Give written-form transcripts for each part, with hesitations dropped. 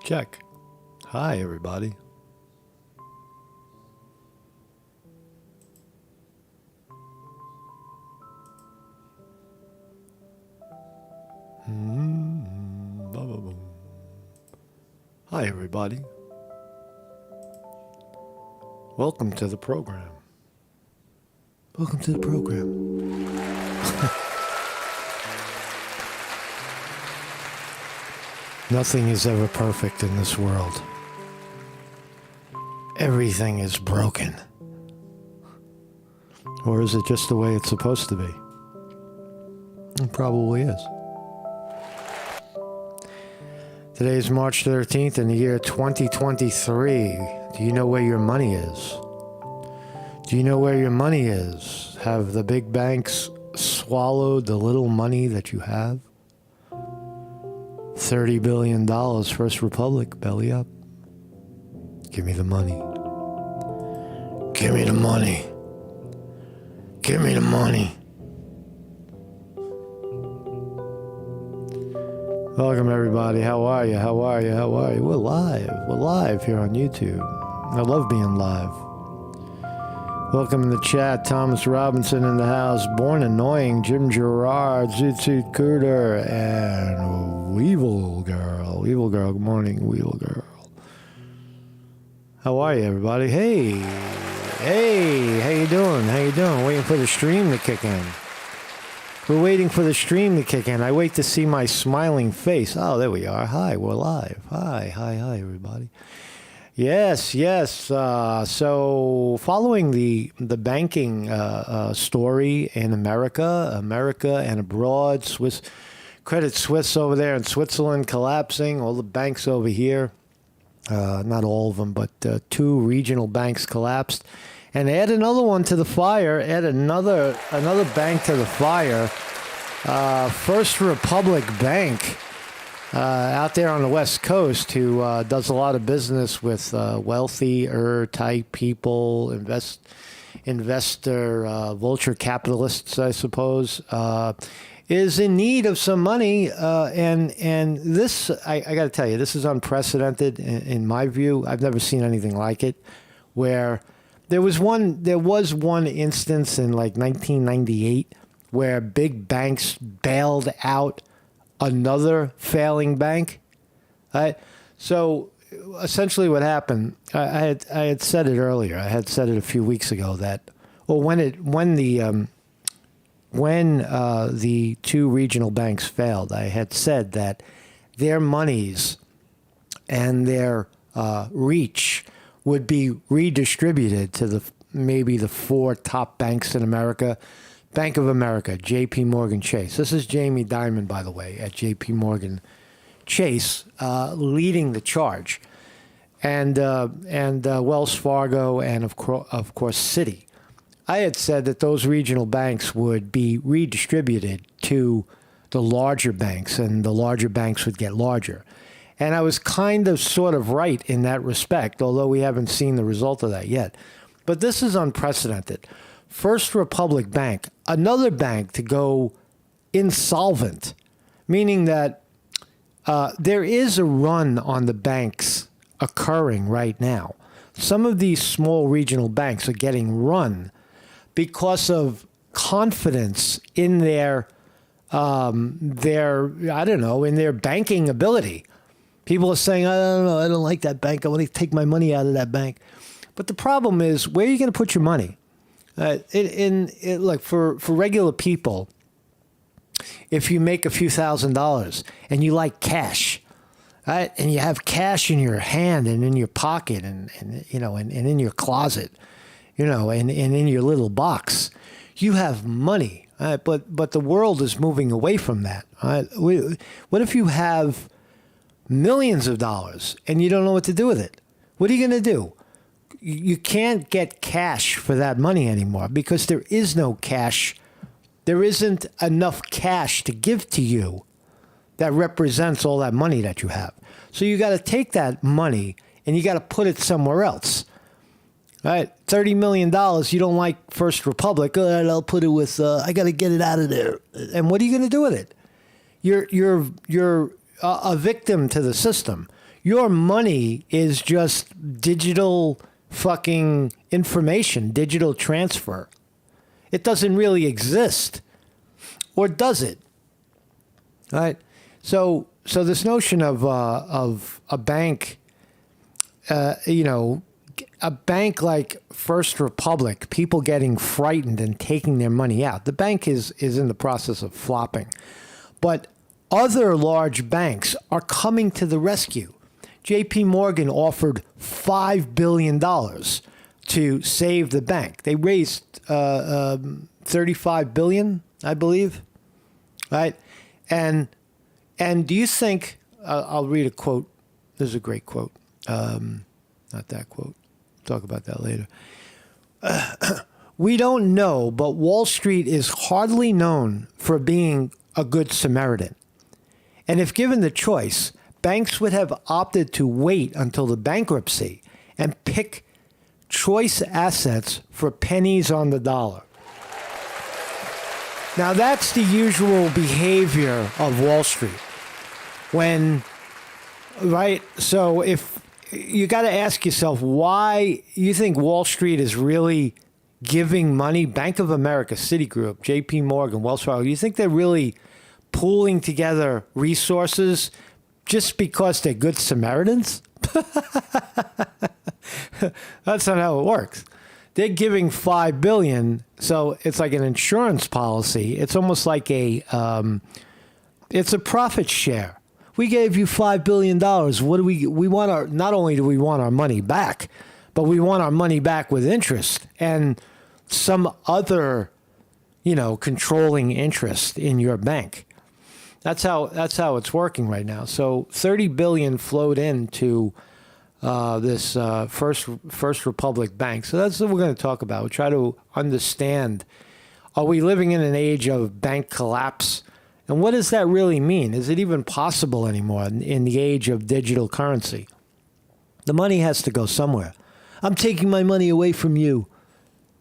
Check. Hi, everybody. Hi, everybody. Welcome to the program. Welcome to the program. Nothing is ever perfect in this world. Everything is broken. Or is it just the way it's supposed to be? It probably is. Today is March 13th in the year 2023. Do you know where your money is? Do you know where your money is? Have the big banks swallowed the little money that you have? $30 billion, First Republic, belly up. Give me the money. Give me the money. Give me the money. Welcome, everybody. How are you? How are you? How are you? We're live. We're live here on YouTube. I love being live. Welcome in the chat. Thomas Robinson in the house. Born Annoying. Jim Gerard. Zoot Suit Cooter. And Weevil Girl. Weevil Girl. Good morning, Weevil Girl. How are you, everybody? Hey. Hey. How you doing? How you doing? Waiting for the stream to kick in. We're waiting for the stream to kick in. I wait to see my smiling face. Oh, there we are. Hi, we're live. Hi, everybody. Yes. So following the banking story in America and abroad, Credit Suisse over there in Switzerland collapsing, all the banks over here, not all of them, but two regional banks collapsed. And add another one to the fire, add another bank to the fire. First Republic Bank out there on the West Coast, who does a lot of business with wealthier type people, investor, vulture capitalists, I suppose, is in need of some money. And this, I got to tell you, this is unprecedented in my view. I've never seen anything like it, where there was one instance in like 1998 where big banks bailed out another failing bank. So essentially what happened, I had said it earlier. I had said it a few weeks ago that, well, when the two regional banks failed, I had said that their monies and their reach would be redistributed to maybe the four top banks in America. Bank of America, JP Chase. This is Jamie Dimon, by the way, at JP Chase, leading the charge, and Wells Fargo, and of course Citi. I had said that those regional banks would be redistributed to the larger banks, and the larger banks would get larger. And I was kind of sort of right in that respect, although we haven't seen the result of that yet. But this is unprecedented. First Republic Bank, another bank to go insolvent, meaning that there is a run on the banks occurring right now. Some of these small regional banks are getting run because of confidence in their in their banking ability. People are saying, I don't know, I don't like that bank. I want to take my money out of that bank. But the problem is, where are you going to put your money? Like for regular people, if you make a few $1,000s and you like cash, right, and you have cash in your hand and in your pocket and in your closet, and in your little box, you have money, right? But the world is moving away from that. Right? What if you have millions of dollars and you don't know what to do with it? What are you going to do? You can't get cash for that money anymore because there is no cash. There isn't enough cash to give to you that represents all that money that you have. So you got to take that money and you got to put it somewhere else. Right? $30 million, you don't like First Republic, I'll put it with, I got to get it out of there. And what are you going to do with it? You're a victim to the system. Your money is just digital fucking information, digital transfer. It doesn't really exist. Or does it? All right. So this notion of a bank, a bank like First Republic, people getting frightened and taking their money out. The bank is in the process of flopping. But other large banks are coming to the rescue. JP Morgan offered $5 billion to save the bank. They raised $35 billion, I believe. Right? And do you think, I'll read a quote. This is a great quote. Not that quote. Talk about that later. We don't know, but Wall Street is hardly known for being a good Samaritan. And if given the choice, banks would have opted to wait until the bankruptcy and pick choice assets for pennies on the dollar. Now, that's the usual behavior of Wall Street. Right? So if you got to ask yourself why you think Wall Street is really giving money, Bank of America, Citigroup, JP Morgan, Wells Fargo, you think they're really pooling together resources just because they're good Samaritans? That's not how it works. They're giving $5 billion, so it's like an insurance policy. It's almost like it's a profit share. We gave you $5 billion. What do we want? Not only do we want our money back, but we want our money back with interest and some other, controlling interest in your bank. That's how it's working right now. So $30 billion flowed into this First Republic Bank. So that's what we're going to talk about. We'll try to understand: are we living in an age of bank collapse? And what does that really mean? Is it even possible anymore in the age of digital currency? The money has to go somewhere. I'm taking my money away from you.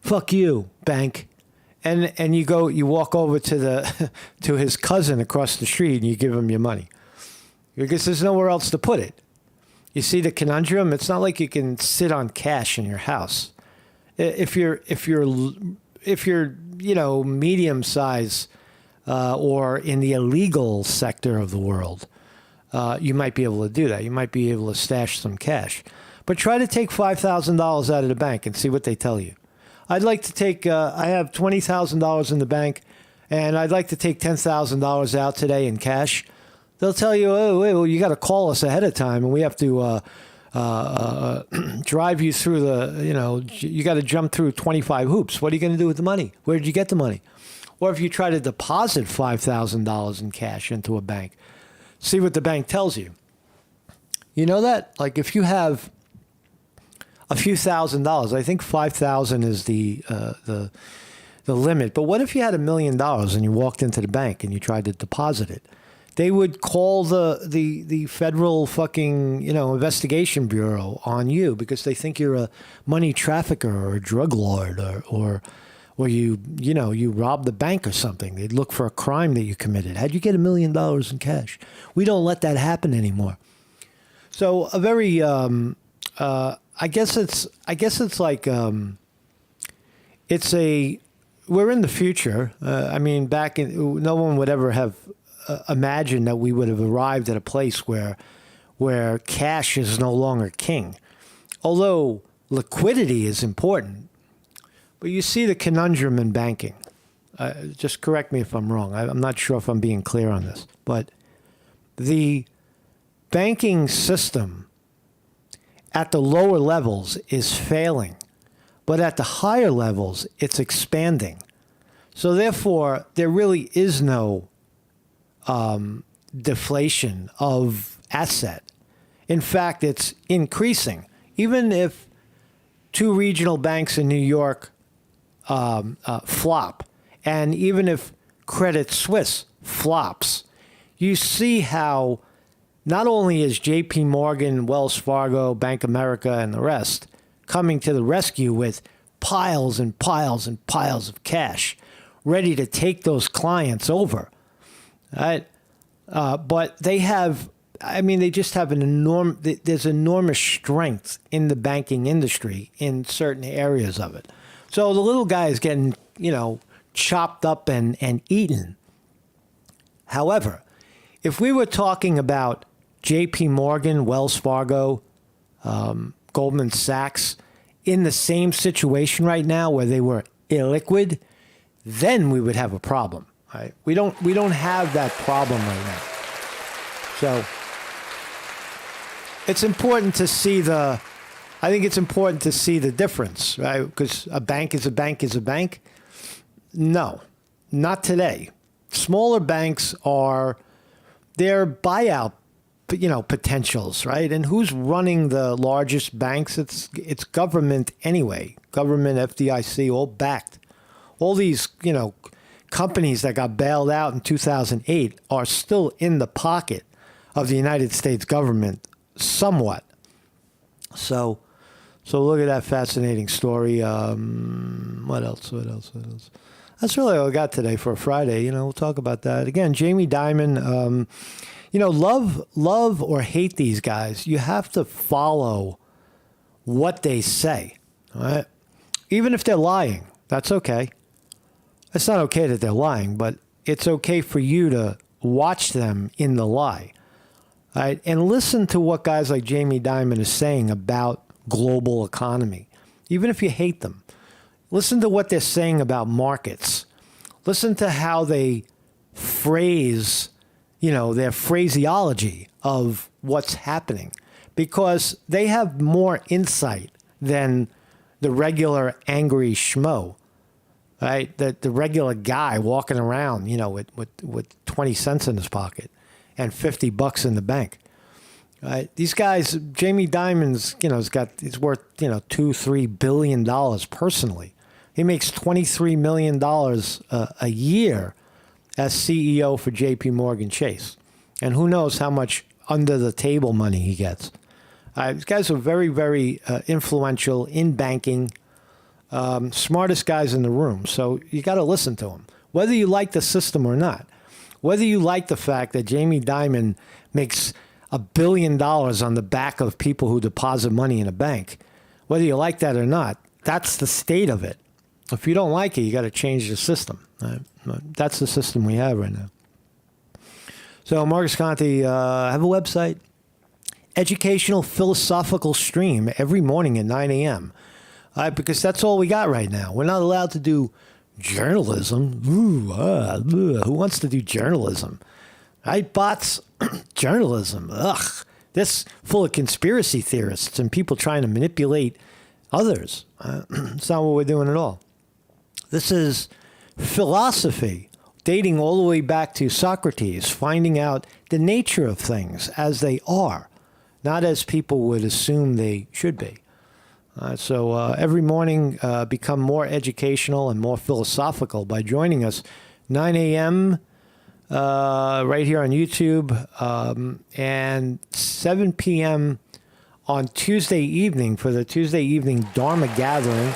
Fuck you, bank. And you walk over to his cousin across the street and you give him your money. Because there's nowhere else to put it. You see the conundrum? It's not like you can sit on cash in your house. If you're medium size, or in the illegal sector of the world, you might be able to do that. You might be able to stash some cash. But try to take $5,000 out of the bank and see what they tell you. I'd like to take, I have $20,000 in the bank, and I'd like to take $10,000 out today in cash. They'll tell you, well, you got to call us ahead of time, and we have to drive you through you got to jump through 25 hoops. What are you going to do with the money? Where did you get the money? Or if you try to deposit $5,000 in cash into a bank, see what the bank tells you. You know that? Like if you have a few $1,000s, I think 5,000 is the limit. But what if you had $1 million and you walked into the bank and you tried to deposit it? They would call the federal fucking investigation bureau on you because they think you're a money trafficker or a drug lord or you robbed the bank or something. They'd look for a crime that you committed. How'd you get $1 million in cash? We don't let that happen anymore. So a very, I guess it's like, we're in the future. No one would ever have imagined that we would have arrived at a place where cash is no longer king. Although liquidity is important. But you see the conundrum in banking. Just correct me if I'm wrong. I'm not sure if I'm being clear on this. But the banking system at the lower levels is failing. But at the higher levels, it's expanding. So therefore, there really is no deflation of asset. In fact, it's increasing. Even if two regional banks in New York flop, and even if Credit Suisse flops, you see how not only is JP Morgan, Wells Fargo, Bank of America, and the rest coming to the rescue with piles and piles and piles of cash, ready to take those clients over, right? But they have I mean, they just have there's enormous strength in the banking industry in certain areas of it. So the little guy is getting, chopped up and eaten. However, if we were talking about JP Morgan, Wells Fargo, Goldman Sachs in the same situation right now where they were illiquid, then we would have a problem. Right? We don't have that problem right now. So it's important to see I think it's important to see the difference, right? Because a bank is a bank is a bank. No, not today. Smaller banks they're buyout, potentials, right? And who's running the largest banks? It's government anyway. Government, FDIC, all backed. All these, companies that got bailed out in 2008 are still in the pocket of the United States government somewhat. So look at that fascinating story. What else? That's really all I got today for a Friday. We'll talk about that. Again, Jamie Dimon, love or hate these guys, you have to follow what they say, all right? Even if they're lying, that's okay. It's not okay that they're lying, but it's okay for you to watch them in the lie, right? And listen to what guys like Jamie Dimon is saying about global economy, even if you hate them. Listen to what they're saying about markets. Listen to how they phrase, their phraseology of what's happening, because they have more insight than the regular angry schmo, right? The regular guy walking around, with 20 cents in his pocket and $50 in the bank. Right? These guys, Jamie Dimon's, he's worth, $2-3 billion personally. He makes $23 million a year as CEO for JP Morgan Chase. And who knows how much under the table money he gets. These guys are very, very influential in banking, smartest guys in the room. So you got to listen to them, whether you like the system or not. Whether you like the fact that Jamie Dimon makes $1 billion on the back of people who deposit money in a bank, whether you like that or not, that's the state of it. If you don't like it, you got to change the system. Right? That's the system we have right now. So Marcus Conte, I have a website, educational philosophical stream every morning at 9 a.m. Because that's all we got right now. We're not allowed to do journalism. Who wants to do journalism? Right, bots? Journalism. Ugh. This full of conspiracy theorists and people trying to manipulate others. It's not what we're doing at all. This is philosophy, dating all the way back to Socrates, finding out the nature of things as they are, not as people would assume they should be. So every morning, become more educational and more philosophical by joining us 9 a.m. Right here on YouTube, and 7 p.m. on Tuesday evening for the Tuesday evening Dharma gathering.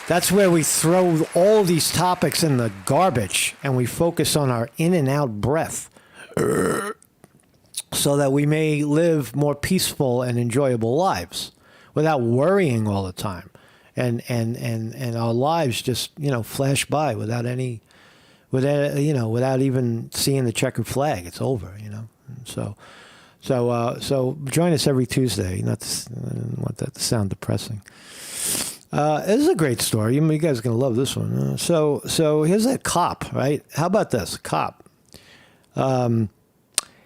That's where we throw all these topics in the garbage and we focus on our in and out breath so that we may live more peaceful and enjoyable lives without worrying all the time. And our lives just, flash by without even seeing the checkered flag. It's over, So join us every Tuesday. I don't want that to sound depressing. This is a great story. You guys are going to love this one. So here's a cop, right? How about this? Cop.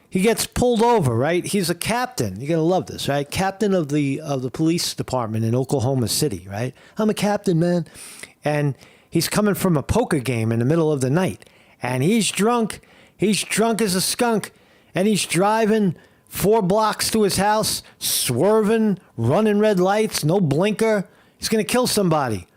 He gets pulled over, right? He's a captain. You're going to love this, right? Captain of the police department in Oklahoma City, right? I'm a captain, man. And he's coming from a poker game in the middle of the night. And he's drunk. He's drunk as a skunk. And he's driving 4 blocks to his house, swerving, running red lights, no blinker. He's going to kill somebody,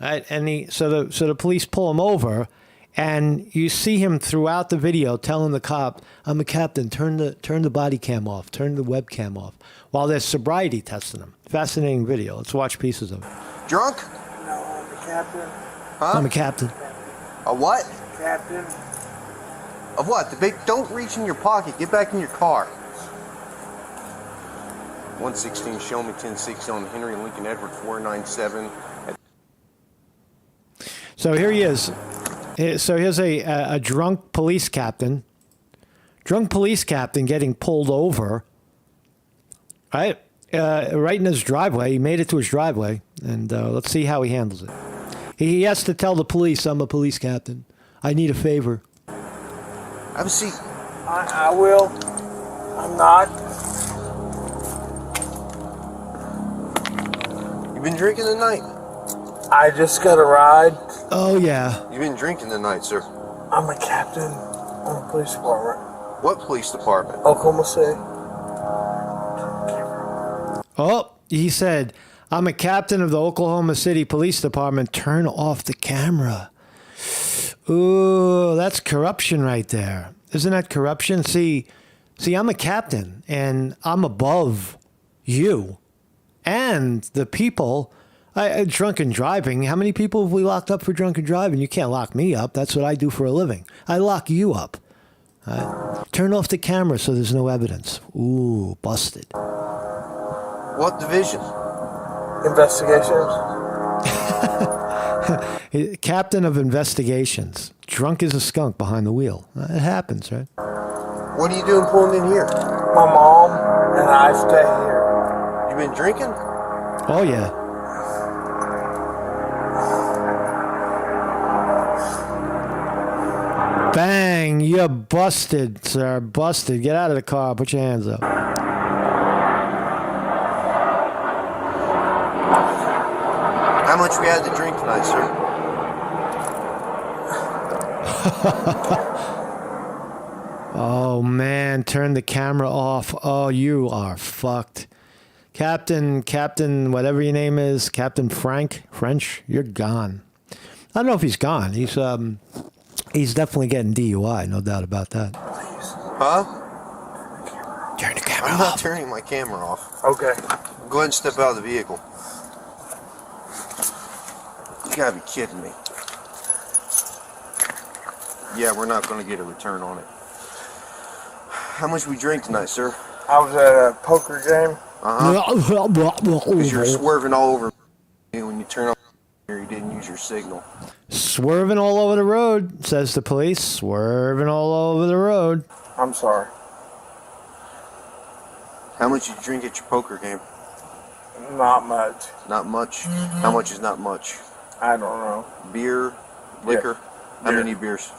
right? And so the police pull him over, and you see him throughout the video telling the cop, "I'm a captain. Turn the body cam off. Turn the webcam off." While they're sobriety testing him. Fascinating video. Let's watch pieces of it. Drunk? No, I'm a captain. Huh? I'm a captain. A what? Captain. Of what? Don't reach in your pocket. Get back in your car. 116, show me 1060 on Henry Lincoln Edward 497. So here he is. So here's a drunk police captain. Drunk police captain getting pulled over. Right? Right in his driveway. He made it to his driveway. And let's see how he handles it. He has to tell the police, I'm a police captain. I need a favor. Have a seat. I will. I'm not. You been drinking tonight? I just got a ride. Oh, yeah. You've been drinking tonight, sir. I'm a captain on the police department. What police department? Oklahoma City. Oh, he said, I'm a captain of the Oklahoma City Police Department. Turn off the camera. Ooh, that's corruption right there. Isn't that corruption? See, I'm a captain, and I'm above you and the people. Drunken driving. How many people have we locked up for drunken driving? You can't lock me up. That's what I do for a living. I lock you up. Turn off the camera so there's no evidence. Ooh, busted. What division? Investigations. Captain of investigations. Drunk as a skunk behind the wheel. It happens, right? What are you doing pulling in here? My mom and I stay here. You been drinking? Oh, yeah. Bang! You're busted, sir. Busted. Get out of the car. Put your hands up. How much we had to drink tonight, sir? Oh, man. Turn the camera off. Oh, you are fucked. Captain, whatever your name is, Captain French, you're gone. I don't know if he's gone. He's definitely getting DUI, no doubt about that. Huh? Turn the camera I'm off. not turning my camera off. Okay. Go ahead and step out of the vehicle. You gotta be kidding me. Yeah, we're not gonna get a return on it. How much we drink tonight, sir? I was at a poker game. Because you're swerving all over when you turn off here, you didn't use your signal. Swerving all over the road, says the police. Swerving all over the road. I'm sorry. How much did you drink at your poker game? Not much. Not much? How much is not much? I don't know. Beer? Liquor? How Beer. many beers?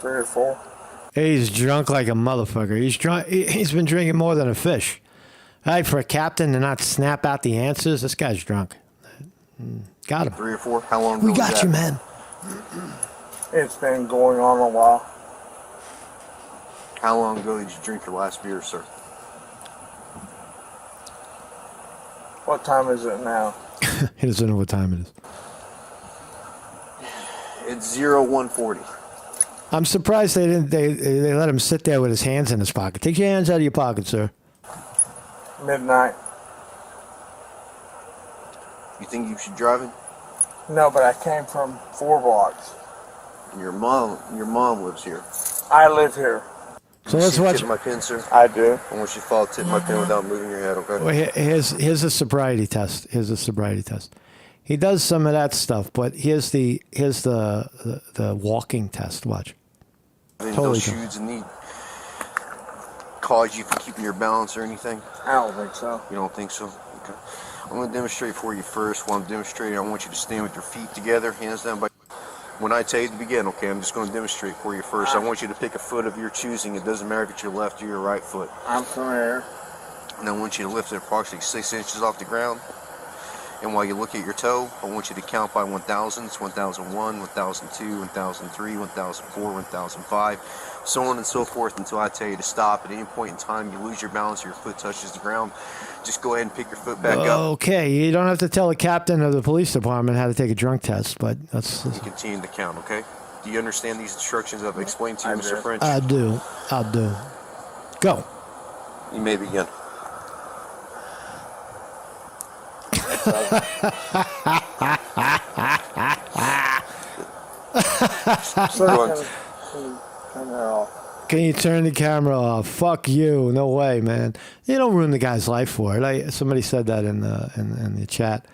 3 or 4. He's drunk like a motherfucker. He's drunk. He's been drinking more than a fish. Right, for a captain to not snap out the answers, this guy's drunk. Got him. 3 or 4? How long ago We was got that? you, man. It's been going on a while. How long ago did you drink your last beer, sir? What time is it now? He doesn't know what time it is. It's 0140. I'm surprised they didn't. They let him sit there with his hands in his pocket. Take your hands out of your pocket, sir. Midnight. You think you should drive it? No, but I came from 4 blocks. Your mom lives here. I live here. So let's watch. Tip my pin, sir. I do. I want you to follow tip my pin without moving your head, okay? Well, here's a sobriety test. Here's a sobriety test. He does some of that stuff, but here's the walking test. Watch. Totally Those shoes need cause you from keeping your balance or anything? I don't think so. You don't think so? Okay. I'm going to demonstrate for you first. While I'm demonstrating, I want you to stand with your feet together, hands down by. When I tell you to begin, okay, I'm just going to demonstrate for you first. I want you to pick a foot of your choosing. It doesn't matter if it's your left or your right foot. I'm familiar. And I want you to lift it approximately 6 inches off the ground. And while you look at your toe, I want you to count by 1,000s, 1001, 1002, 1003, 1004, 1005, so on and so forth until I tell you to stop. At any point in time you lose your balance or your foot touches the ground, just go ahead and pick your foot back up. Okay, you don't have to tell the captain of the police department how to take a drunk test, but that's... You continue to count, okay? Do you understand these instructions I've explained to you, Mr. French? I do. Go. You may begin. No. Can you turn the camera off? Fuck you. No way, man. You don't ruin the guy's life for it. Somebody said that in the chat.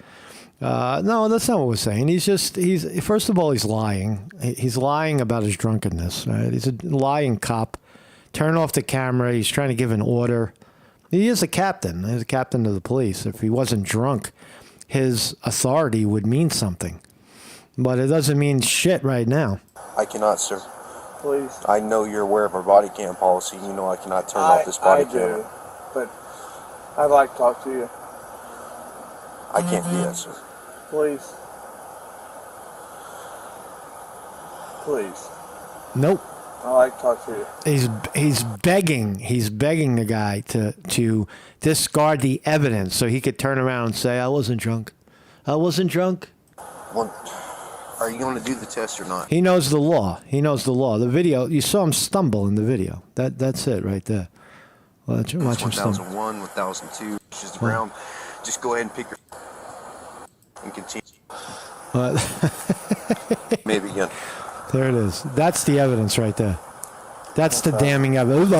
No, that's not what we're saying. He's first of all, he's lying. He's lying about his drunkenness, right? He's a lying cop. Turn off the camera. He's trying to give an order. He is a captain. He's a captain of the police. If he wasn't drunk, his authority would mean something. But it doesn't mean shit right now. I cannot, sir. Please. I know you're aware of our body cam policy. You know I cannot turn off this body camera. I do, but I'd like to talk to you. I can't do that, sir. Please. Please. Nope. I'd like to talk to you. He's begging the guy to discard the evidence so he could turn around and say, I wasn't drunk. Well, are you going to do the test or not? He knows the law. The video, you saw him stumble in the video. That's it right there. Watch him stumble. 1001, 1002, just the ground. Just go ahead and pick your and continue. Maybe again. There it is. That's the evidence right there. That's the damning evidence.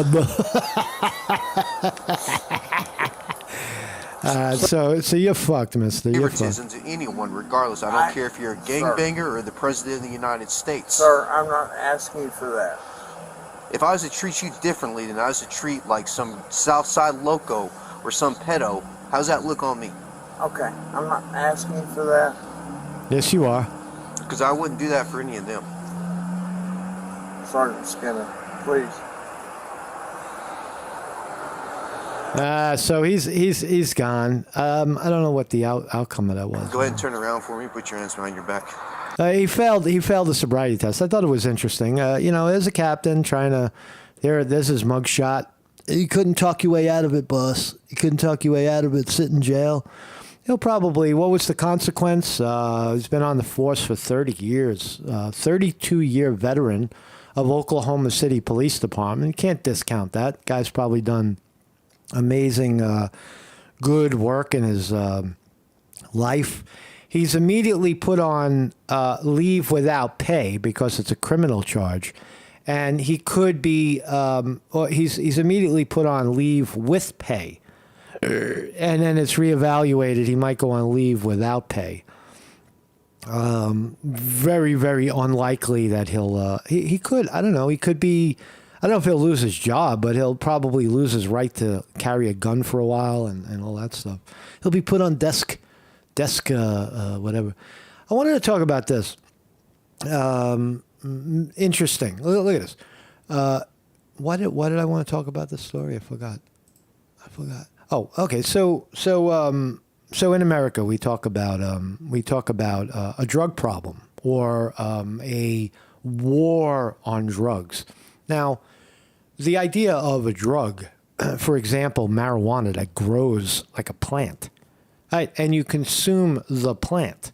So you're fucked, mister. You're fucked. Favoritism to anyone, regardless. I don't care if you're a gangbanger or the president of the United States. Sir, I'm not asking you for that. If I was to treat you differently than I was to treat like some Southside loco or some pedo, how's that look on me? Okay, I'm not asking you for that. Yes, you are. Because I wouldn't do that for any of them. Sergeant Skinner, please. So he's gone. I don't know what the outcome of that was. Go ahead and turn around for me. Put your hands behind your back. He failed the sobriety test. I thought it was interesting. As a captain trying to, there's his mugshot. You couldn't talk your way out of it, boss. You couldn't talk your way out of it. Sit in jail. He'll probably, what was the consequence? He's been on the force for 30 years. 32-year veteran of Oklahoma City Police Department. You can't discount that. Guy's probably done amazing, good work in his life. He's immediately put on leave without pay because it's a criminal charge. And he could be, he's immediately put on leave with pay. And then it's reevaluated. He might go on leave without pay. Very, very unlikely that he could, I don't know, he could be, I don't know if he'll lose his job, but he'll probably lose his right to carry a gun for a while and all that stuff. He'll be put on desk, whatever. I wanted to talk about this. Interesting. Look at this. Why did I want to talk about this story? I forgot. Oh, okay. So in America, we talk about a drug problem or a war on drugs. Now, the idea of a drug, for example, marijuana that grows like a plant, right? And you consume the plant,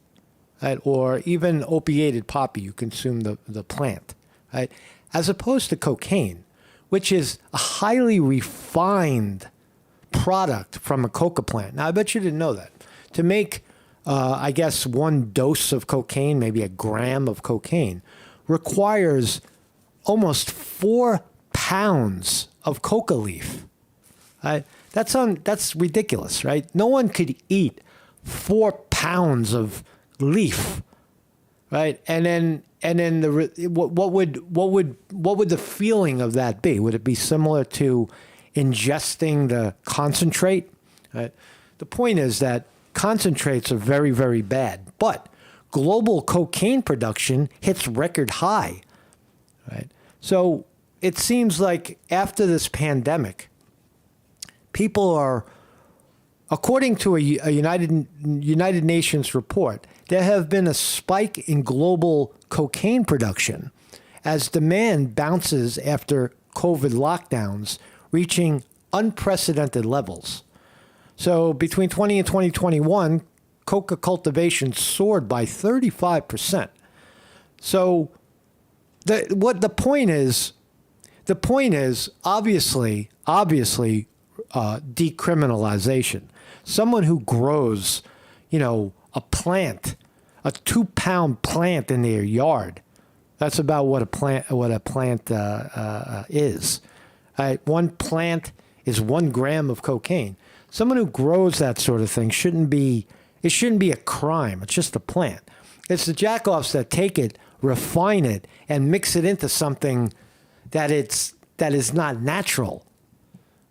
right? Or even opiated poppy, you consume the plant, right? As opposed to cocaine, which is a highly refined product from a coca plant. Now, I bet you didn't know that. To make, I guess, one dose of cocaine, maybe a gram of cocaine, requires almost 4 pounds of coca leaf. Right? That's ridiculous, right? No one could eat 4 pounds of leaf, right? And then what would the feeling of that be? Would it be similar to ingesting the concentrate? Right? The point is that concentrates are very, very bad, but global cocaine production hits record high. Right? So it seems like after this pandemic, people are, according to a United Nations report, there have been a spike in global cocaine production as demand bounces after COVID lockdowns, reaching unprecedented levels. So between 20 and 2021, coca cultivation soared by 35%. So the point is obviously decriminalization. Someone who grows, a plant, a 2-pound plant in their yard, That's about what a plant is. One plant is 1 gram of cocaine. Someone who grows that sort of thing shouldn't be a crime. It's just a plant. It's the jackoffs that take it, refine it, and mix it into something that is not natural.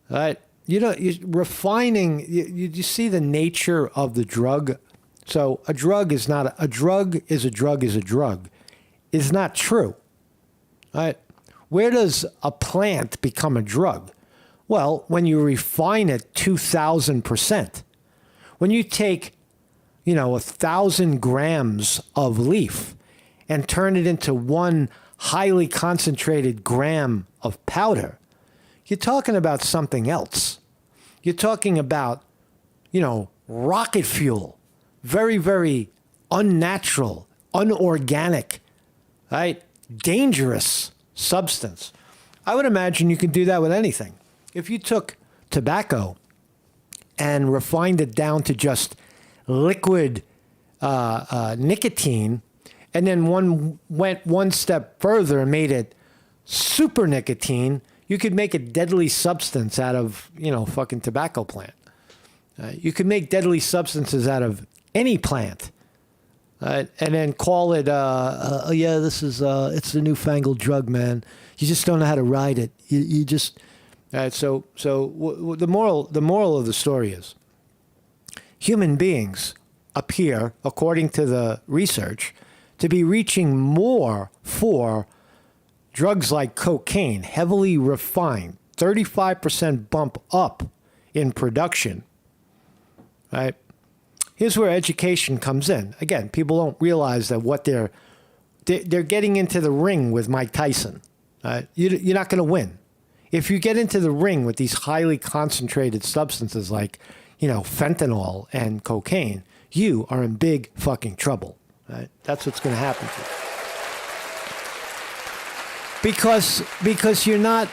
Right? Refining. You see the nature of the drug. So a drug is not a drug is a drug is a drug. Is not true. Right? Where does a plant become a drug? Well, when you refine it 2,000%. When you take, 1,000 grams of leaf and turn it into 1 highly concentrated gram of powder, you're talking about something else. You're talking about, rocket fuel. Very, very unnatural, unorganic, right? Dangerous substance. I would imagine you could do that with anything. If you took tobacco and refined it down to just liquid nicotine, and then went one step further and made it super nicotine, you could make a deadly substance out of, fucking tobacco plant. You could make deadly substances out of any plant. And then call it, this is, it's the newfangled drug, man. You just don't know how to ride it. You just, so the moral of the story is human beings appear, according to the research, to be reaching more for drugs like cocaine, heavily refined, 35% bump up in production, right? Here's where education comes in. Again, people don't realize that what they're getting into the ring with Mike Tyson. You're not going to win. If you get into the ring with these highly concentrated substances like, fentanyl and cocaine, you are in big fucking trouble. Right? That's what's going to happen to you. Because you're not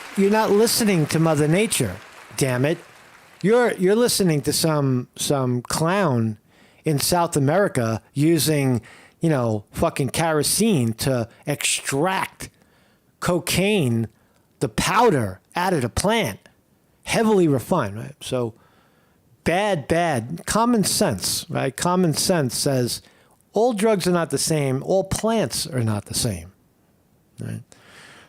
listening to Mother Nature. Damn it, you're listening to some clown in South America using, fucking kerosene to extract cocaine, the powder, out of the plant, heavily refined, right? So bad, common sense, right? Common sense says all drugs are not the same, all plants are not the same, right?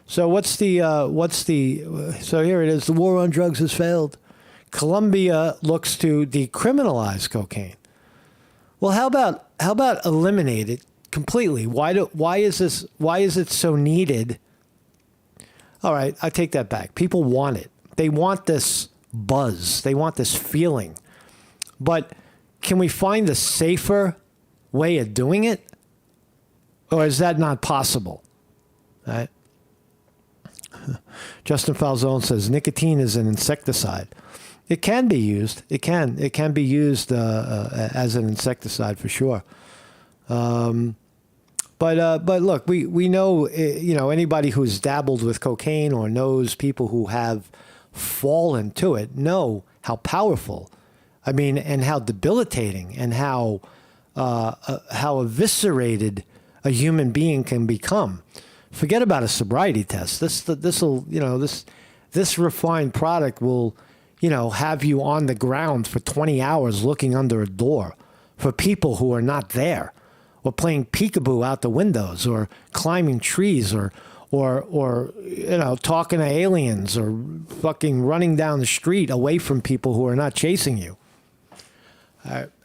So so here it is, the war on drugs has failed. Colombia looks to decriminalize cocaine. Well, how about eliminate it completely? Why is it so needed? All right, I take that back. People want it. They want this buzz. They want this feeling. But can we find a safer way of doing it? Or is that not possible? Right? Justin Falzone says nicotine is an insecticide. It can be used. It can be used as an insecticide for sure. But look, we know anybody who's dabbled with cocaine or knows people who have fallen to it know how powerful, and how debilitating and how eviscerated a human being can become. Forget about a sobriety test. This refined product will, have you on the ground for 20 hours looking under a door for people who are not there, or playing peekaboo out the windows, or climbing trees, or talking to aliens, or fucking running down the street away from people who are not chasing you.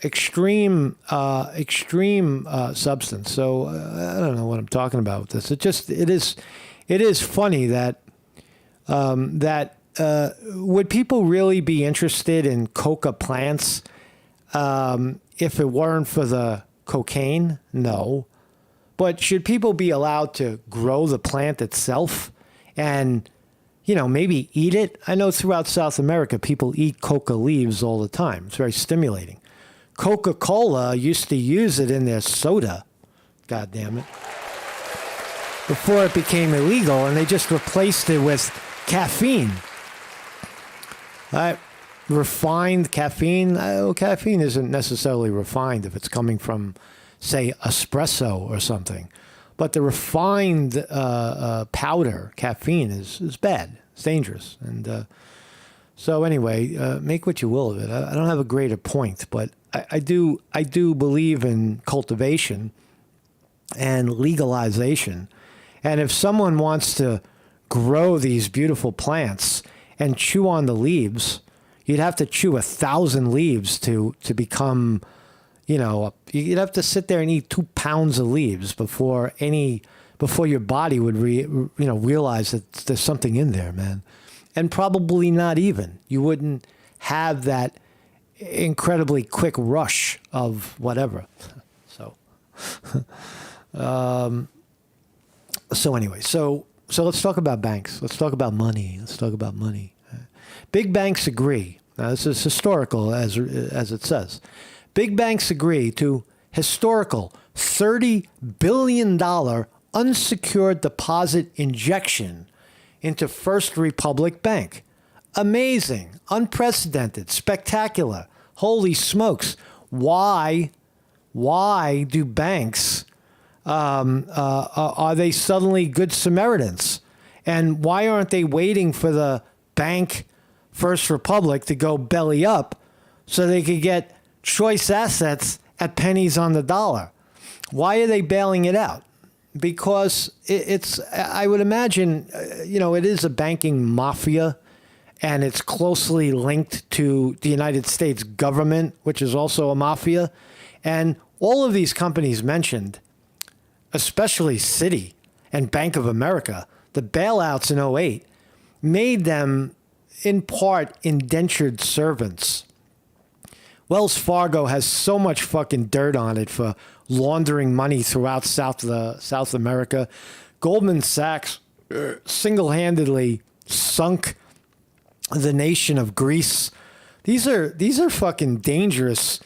Extreme substance. So I don't know what I'm talking about with this. It is funny that would people really be interested in coca plants if it weren't for the cocaine? No. But should people be allowed to grow the plant itself and, maybe eat it? I know throughout South America, people eat coca leaves all the time. It's very stimulating. Coca-Cola used to use it in their soda. God damn it. Before it became illegal, and they just replaced it with caffeine. Refined caffeine. Caffeine isn't necessarily refined if it's coming from, say, espresso or something. But the refined powder, caffeine, is bad. It's dangerous. And so anyway, make what you will of it. I don't have a greater point, but I do believe in cultivation and legalization. And if someone wants to grow these beautiful plants and chew on the leaves, you'd have to chew 1,000 leaves to become, you'd have to sit there and eat 2 pounds of leaves before your body would realize that there's something in there, man. And probably not even. You wouldn't have that incredibly quick rush of whatever. So anyway, so let's talk about banks. Let's talk about money. Big banks agree. Now, this is historical, as it says. Big banks agree to historical $30 billion unsecured deposit injection into First Republic Bank. Amazing, unprecedented, spectacular. Holy smokes. Why do banks, are they suddenly good Samaritans? And why aren't they waiting for the bank First Republic to go belly up so they could get choice assets at pennies on the dollar? Why are they bailing it out? Because I would imagine, it is a banking mafia, and it's closely linked to the United States government, which is also a mafia. And all of these companies mentioned, especially Citi and Bank of America, the bailouts in '08 made them, in part, indentured servants. Wells Fargo has so much fucking dirt on it for laundering money throughout South America. Goldman Sachs single-handedly sunk the nation of Greece. These are fucking dangerous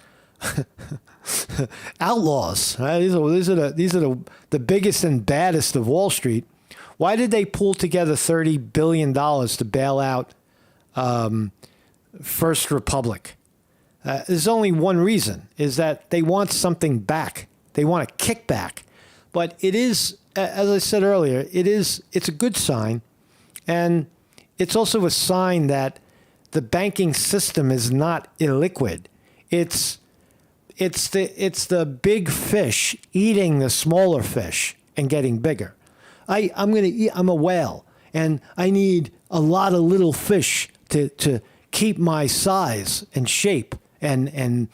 outlaws. Right? These are the biggest and baddest of Wall Street. Why did they pull together $30 billion to bail out First Republic? There's only one reason, is that they want something back. They want a kickback. But it is, as I said earlier, it's a good sign. And it's also a sign that the banking system is not illiquid. It's the big fish eating the smaller fish and getting bigger. I'm a whale, and I need a lot of little fish to keep my size and shape and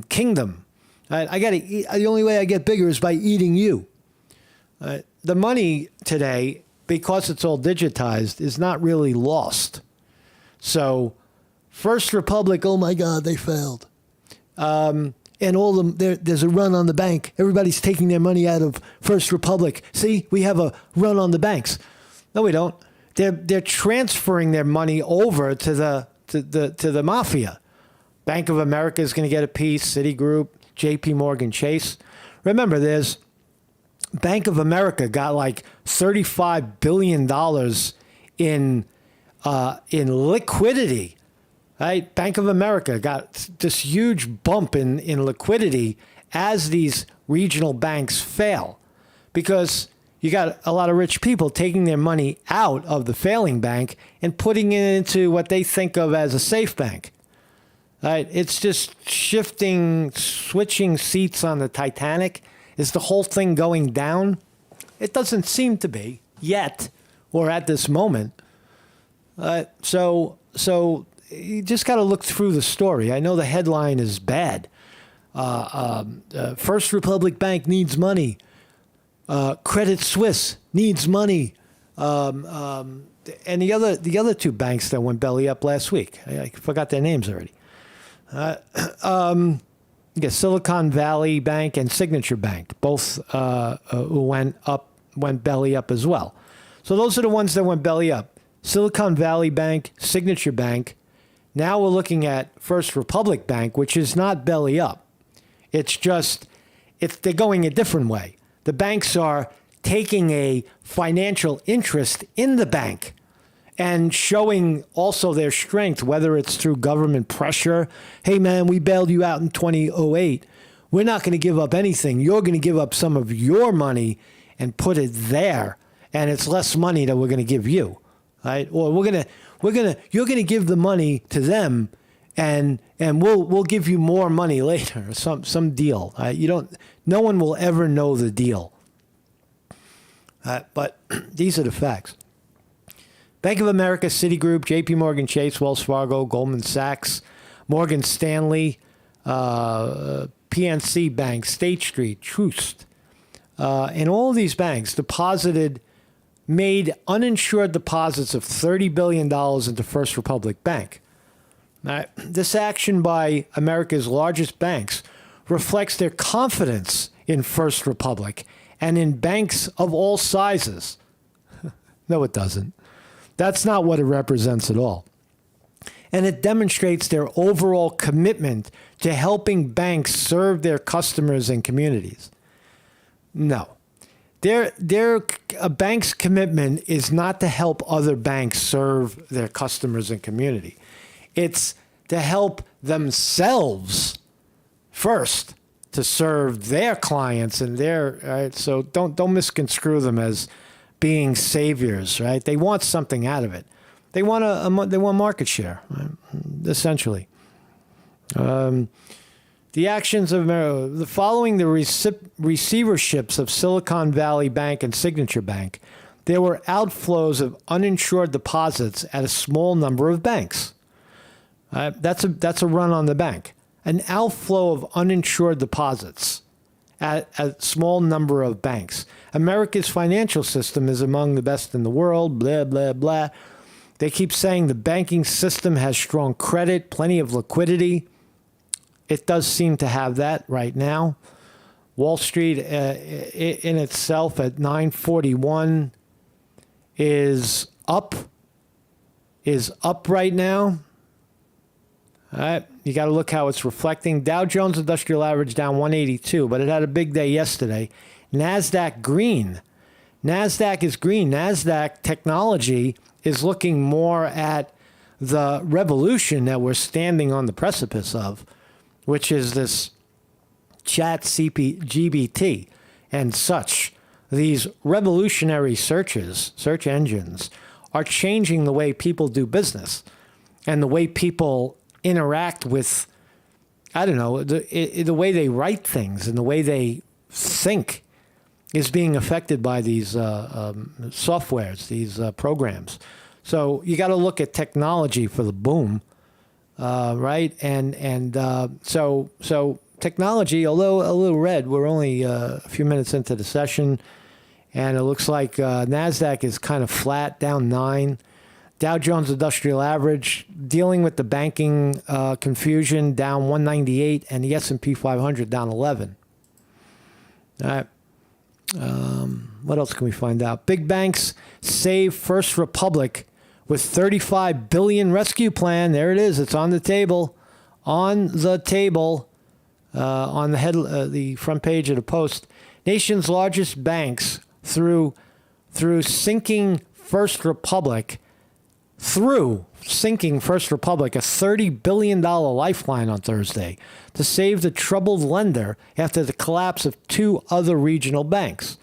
kingdom. I got to eat. The only way I get bigger is by eating you. The money today, because it's all digitized, is not really lost. So, First Republic, oh my God, they failed. And there's a run on the bank. Everybody's taking their money out of First Republic. See, we have a run on the banks. No, we don't. They're transferring their money over to the mafia. Bank of America is going to get a piece. Citigroup, JP Chase. Remember, there's Bank of America got like $35 billion in liquidity. Right? Bank of America got this huge bump in liquidity as these regional banks fail, because you got a lot of rich people taking their money out of the failing bank and putting it into what they think of as a safe bank. Right? It's just switching seats on the Titanic. Is the whole thing going down? It doesn't seem to be yet, or at this moment. So you just got to look through the story. I know the headline is bad. First Republic Bank needs money. Credit Suisse needs money. And the other two banks that went belly up last week, I forgot their names already. Silicon Valley Bank and Signature Bank, both went belly up as well. So those are the ones that went belly up. Silicon Valley Bank, Signature Bank. Now we're looking at First Republic Bank, which is not belly up. They're going a different way. The banks are taking a financial interest in the bank and showing also their strength, whether it's through government pressure. Hey, man, we bailed you out in 2008. We're not going to give up anything. You're going to give up some of your money, and put it there, and it's less money that we're going to give you, right? Or you're going to give the money to them, and we'll give you more money later, some deal. No one will ever know the deal. But these are the facts. Bank of America, Citigroup, JPM Chase, Wells Fargo, Goldman Sachs, Morgan Stanley, PNC Bank, State Street, Trust, and all of these banks made uninsured deposits of $30 billion into First Republic Bank. Now, this action by America's largest banks reflects their confidence in First Republic and in banks of all sizes. No, it doesn't. That's not what it represents at all. And it demonstrates their overall commitment to helping banks serve their customers and communities. No. A bank's commitment is not to help other banks serve their customers and community. It's to help themselves first to serve their clients and right? So don't misconstrue them as being saviors, right? They want something out of it. They want market share, right? Essentially. The actions of America, following the receiverships of Silicon Valley Bank and Signature Bank, there were outflows of uninsured deposits at a small number of banks. That's a run on the bank. An outflow of uninsured deposits at a small number of banks. America's financial system is among the best in the world, blah, blah, blah. They keep saying the banking system has strong credit, plenty of liquidity. It does seem to have that right now. Wall Street in itself at 941 is up right now. All right, you got to look how it's reflecting. Dow Jones Industrial Average down 182, but it had a big day yesterday. NASDAQ green. NASDAQ is green. NASDAQ technology is looking more at the revolution that we're standing on the precipice of, which is this GBT and such. These revolutionary search engines are changing the way people do business and the way people interact with, the way they write things and the way they think is being affected by these softwares, these programs. So you got to look at technology for the boom, right? So technology, although a little red, we're only a few minutes into the session, and it looks like NASDAQ is kind of flat, down 9. Dow Jones Industrial Average, dealing with the banking confusion, down 198, and the S&P 500 down 11. All right. What else can we find out? Big banks save First Republic with $35 billion rescue plan. There it is. It's on the table. On the table. On the front page of the Post. Nation's largest banks through sinking First Republic, a $30 billion lifeline on Thursday to save the troubled lender after the collapse of 2 other regional banks.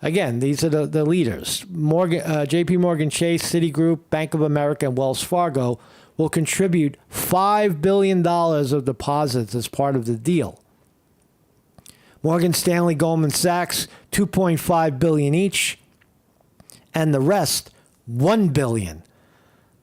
Again, these are the leaders. JPM Chase, Citigroup, Bank of America, and Wells Fargo will contribute $5 billion of deposits as part of the deal. Morgan Stanley, Goldman Sachs, $2.5 billion each, and the rest, $1 billion.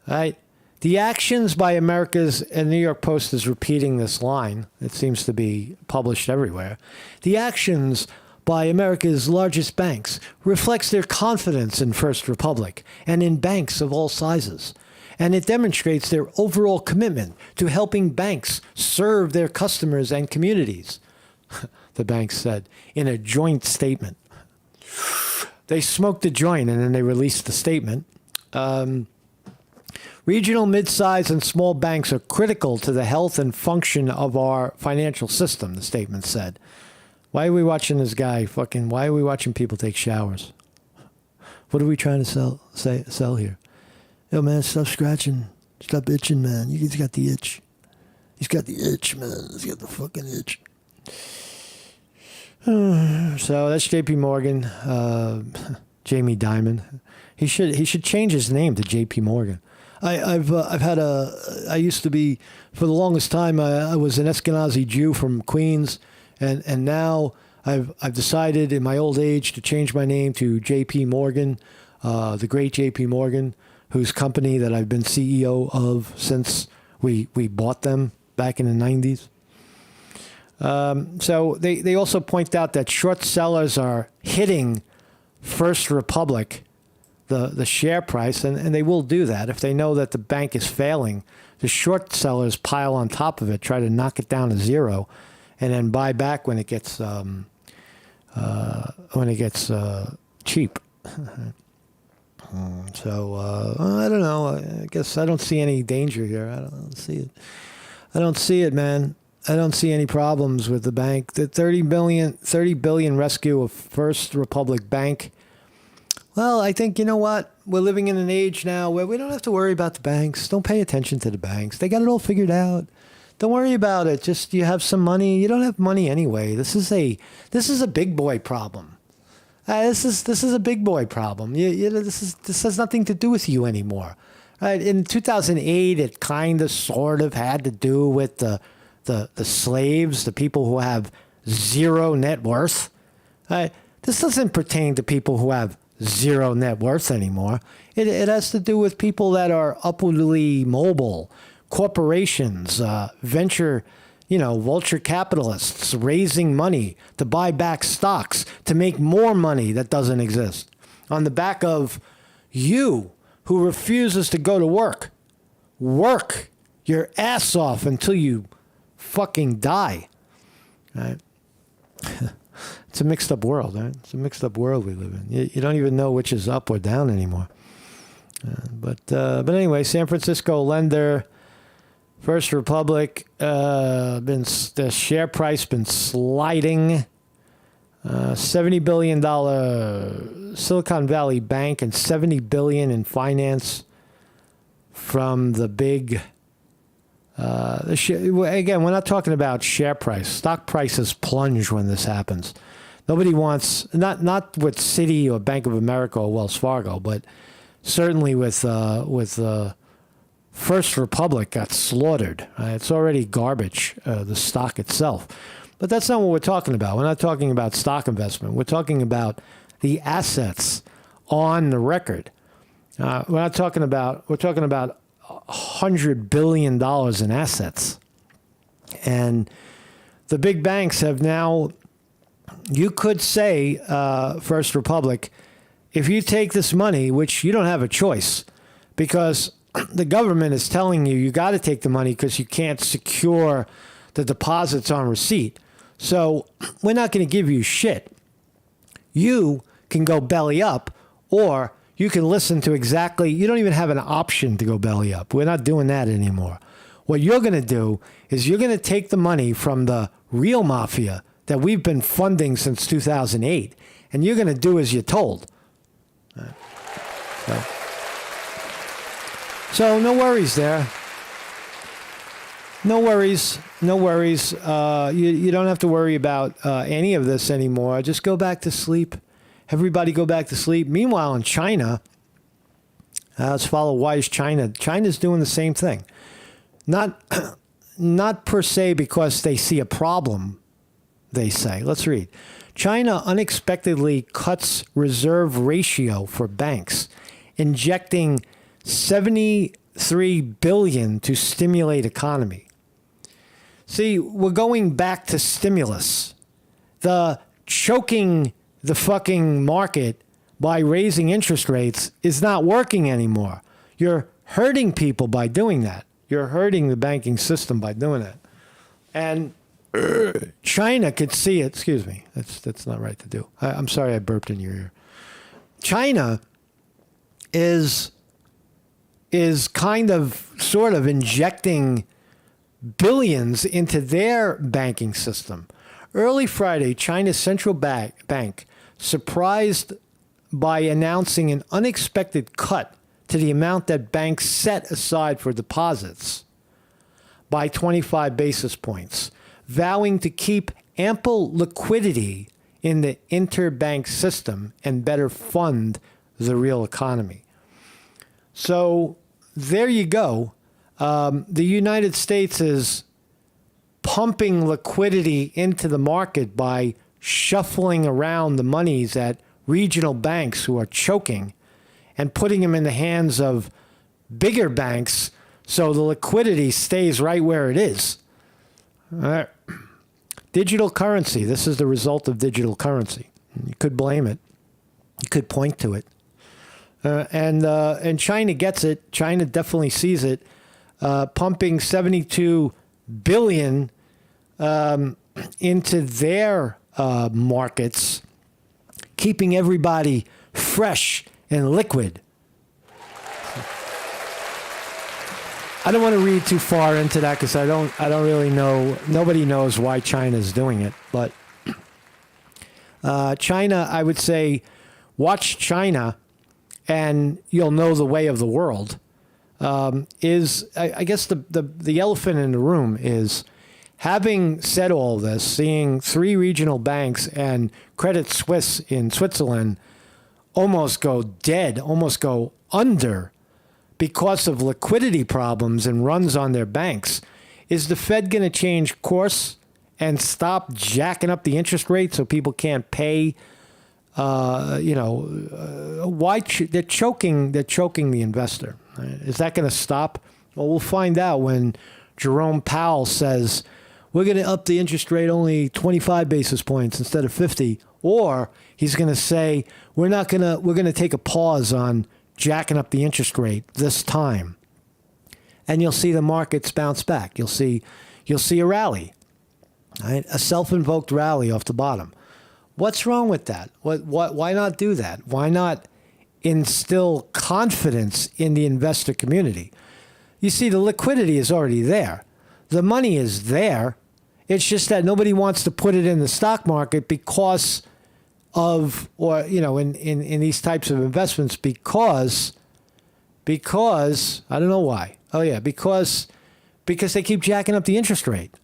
Right? The actions by America's, and New York Post is repeating this line. It seems to be published everywhere. The actions by America's largest banks reflects their confidence in First Republic and in banks of all sizes. And it demonstrates their overall commitment to helping banks serve their customers and communities, the banks said in a joint statement. They smoked a joint and then they released the statement. Regional, mid-size, and small banks are critical to the health and function of our financial system, the statement said. Why are we watching this guy why are we watching people take showers? What are we trying to sell here? Yo, man, stop scratching. Stop itching, man. He's got the itch. He's got the itch, man. He's got the fucking itch. So that's JP Morgan, Jamie Dimon. He should change his name to JP Morgan. I used to be, for the longest time, I was an Ashkenazi Jew from Queens, and now I've decided in my old age to change my name to JP Morgan, the great JP Morgan, whose company that I've been CEO of since we bought them back in the 90s. So they also point out that short sellers are hitting First Republic, the share price, and they will do that. If they know that the bank is failing, the short sellers pile on top of it, try to knock it down to zero, and then buy back when it gets cheap. So I don't know. I guess I don't see any danger here. I don't see it. I don't see it, man. I don't see any problems with the bank. The $30 billion rescue of First Republic Bank. Well, I think, you know what? We're living in an age now where we don't have to worry about the banks. Don't pay attention to the banks. They got it all figured out. Don't worry about it. Just you have some money. You don't have money anyway. This is a big boy problem. This is a big boy problem. This has nothing to do with you anymore. Right? In 2008, it kind of sort of had to do with the slaves, the people who have zero net worth. Right? This doesn't pertain to people who have zero net worth anymore. It has to do with people that are upwardly mobile, corporations, venture, vulture capitalists raising money to buy back stocks to make more money that doesn't exist on the back of you who refuses to go to work. Work your ass off until you fucking die. Right? It's a mixed up world, right? It's a mixed up world we live in. You don't even know which is up or down anymore. But anyway, San Francisco lender, First Republic, the share price been sliding. $70 billion Silicon Valley Bank and $70 billion in finance from the big. Again, we're not talking about share price. Stock prices plunge when this happens. Nobody wants, not with Citi or Bank of America or Wells Fargo, but certainly with First Republic got slaughtered. It's already garbage, the stock itself. But that's not what we're talking about. We're not talking about stock investment. We're talking about the assets on the record. We're talking about $100 billion in assets. And the big banks have now, you could say, First Republic, if you take this money, which you don't have a choice, because the government is telling you got to take the money because you can't secure the deposits on receipt. So we're not going to give you shit. You can go belly up, or you can listen to exactly, you don't even have an option to go belly up. We're not doing that anymore. What you're going to do is you're going to take the money from the real mafia that we've been funding since 2008, and you're going to do as you're told. So no worries there. No worries. No worries. You don't have to worry about any of this anymore. Just go back to sleep. Everybody go back to sleep. Meanwhile, in China, let's follow why is China. China's doing the same thing. Not per se because they see a problem, they say. Let's read. China unexpectedly cuts reserve ratio for banks, injecting $73 billion to stimulate economy. See, we're going back to stimulus. The choking the fucking market by raising interest rates is not working anymore. You're hurting people by doing that. You're hurting the banking system by doing it. And China could see it. Excuse me. That's not right to do. I'm sorry I burped in your ear. China is kind of sort of injecting billions into their banking system. Early Friday, China's central bank surprised by announcing an unexpected cut to the amount that banks set aside for deposits by 25 basis points, vowing to keep ample liquidity in the interbank system and better fund the real economy. So there you go. The United States is pumping liquidity into the market by shuffling around the monies at regional banks who are choking and putting them in the hands of bigger banks so the liquidity stays right where it is. All right. Digital currency. This is the result of digital currency. You could blame it. You could point to it. And China gets it. China definitely sees it. Pumping $72 billion into their markets, keeping everybody fresh and liquid. I don't want to read too far into that because I don't really know. Nobody knows why China's doing it. But China, I would say, watch China and you'll know the way of the world. I guess the elephant in the room is, having said all this, seeing three regional banks and Credit Suisse in Switzerland almost go dead, almost go under because of liquidity problems and runs on their banks. Is the Fed going to change course and stop jacking up the interest rate so people can't pay? Why they're choking the investor? Is that going to stop? Well, we'll find out when Jerome Powell says we're going to up the interest rate only 25 basis points instead of 50, or he's going to say we're going to take a pause on jacking up the interest rate this time. And you'll see the markets bounce back. You'll see a rally, right? A self-invoked rally off the bottom. What's wrong with that? Why not do that? Why not instill confidence in the investor community? You see, the liquidity is already there. The money is there. It's just that nobody wants to put it in the stock market because of, or, in these types of investments because I don't know why. Oh yeah, because they keep jacking up the interest rate,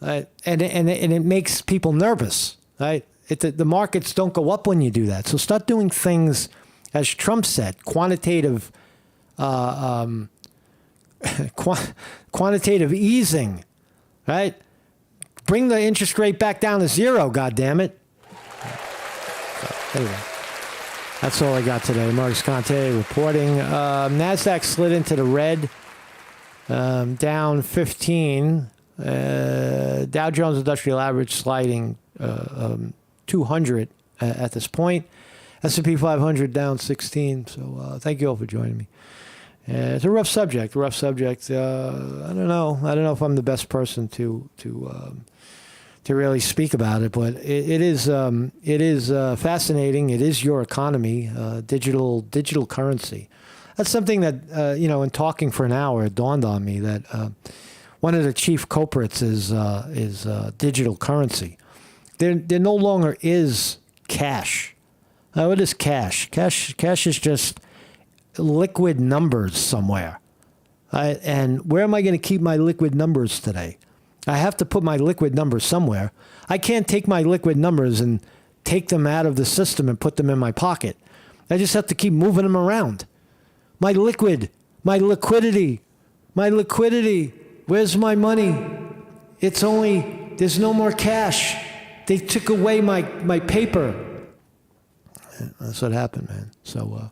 right? And it makes people nervous, right? The markets don't go up when you do that. So start doing things, as Trump said, quantitative easing, right? Bring the interest rate back down to zero, goddammit. So, anyway, that's all I got today. Marcus Conte reporting. NASDAQ slid into the red, down 15. Dow Jones Industrial Average sliding 200 at this point. S&P 500 down 16. So thank you all for joining me. It's a rough subject. I don't know if I'm the best person to really speak about it, but it is fascinating. It is your economy, digital currency. That's something that in talking for an hour, it dawned on me that one of the chief culprits is digital currency. There no longer is cash. What is cash? Cash is just liquid numbers somewhere. And where am I going to keep my liquid numbers today? I have to put my liquid numbers somewhere. I can't take my liquid numbers and take them out of the system and put them in my pocket. I just have to keep moving them around. My liquidity. Where's my money? There's no more cash. They took away my paper. That's what happened, man. So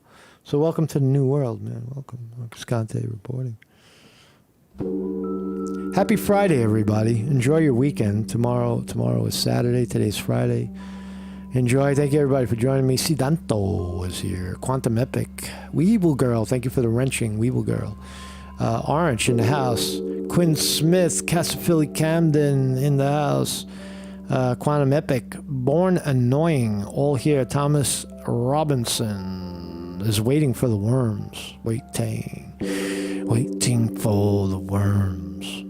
welcome to the new world, man. Welcome. Marcus Conte reporting. Happy Friday, everybody. Enjoy your weekend. Tomorrow is Saturday. Today's Friday. Enjoy. Thank you, everybody, for joining me. Sidanto is here. Quantum Epic. Weeble Girl. Thank you for the wrenching, Weeble Girl. Orange in the house. Quinn Smith. Casaphilly Camden in the house. Quantum Epic. Born Annoying. All here. Thomas Robinson is waiting for the worms. Waiting for the worms.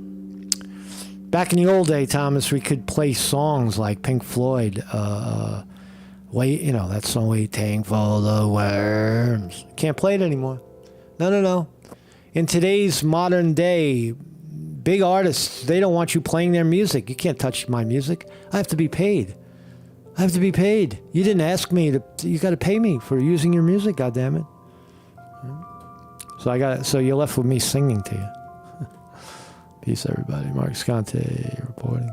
Back in the old day, Thomas, we could play songs like Pink Floyd. That song, Waiting for the Worms. Can't play it anymore. No. In today's modern day, big artists, they don't want you playing their music. You can't touch my music. I have to be paid. I have to be paid. You didn't ask me to. You got to pay me for using your music. God damn it. So you're left with me singing to you. Peace, everybody. Mark Scante reporting.